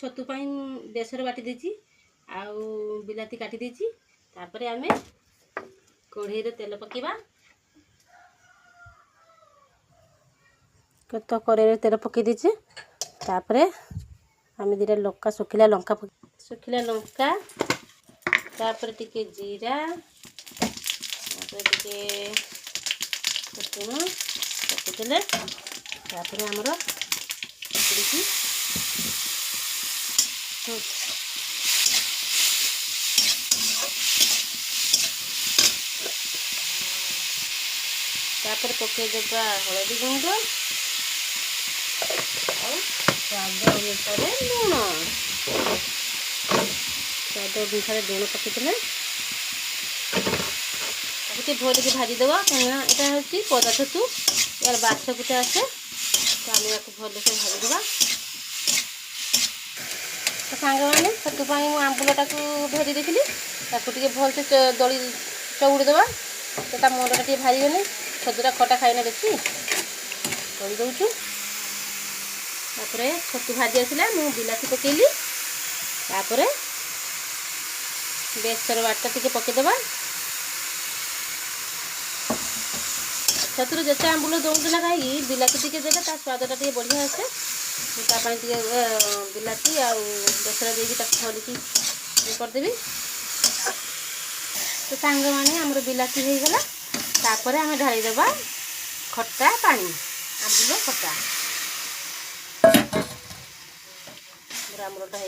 छतु पाई बेसर बाटी देछि आउ बिलाती काटी देछि। तापरे आमे कढ़ाई रे तेल पकेबा। तो कढ़ाई रे तेल पके देछि। तापरे आमे दिटा लंका सुखिला लंका तापरे टिके जीरा तापरे टिके रसुण पकेदेले तापरे हमर पकड़िकी तापरे पके देबा हळदी गुंड और स्वाद अनुसार लूण। स्वाद अनुसार लूण पकेदेले भल के भाजी देवा कहीं यहाँ हूँ पदा छतु यार बाछ गुटे आसे तो आम या भल से भाजी देवा। तो सांग मैंने छतुपाई मुझे आंबुलटा को भेजी देखी ताकू भल से दली चौड़ी देवा। तो मुंडा टे भाजी गले छतुटा खटा खाइना बेसी दली दौचु। छतु भाजी आसला मु बिलाती पकेली तापरे बेसर बाटा टिके पकेदेवा। छतुर जिते आंबुल दौला कहीं बिलाती टिके देले ता स्वादटा टे बढ़िया आसे। टे बिलाती आउ बेसर देकी भलिकी करदेवी। तो सांग मैंने आमर बिलाती हो गला तापरे आमे ढाली देबा खट्टा पानी आंबुल खट्टा आमरटा है।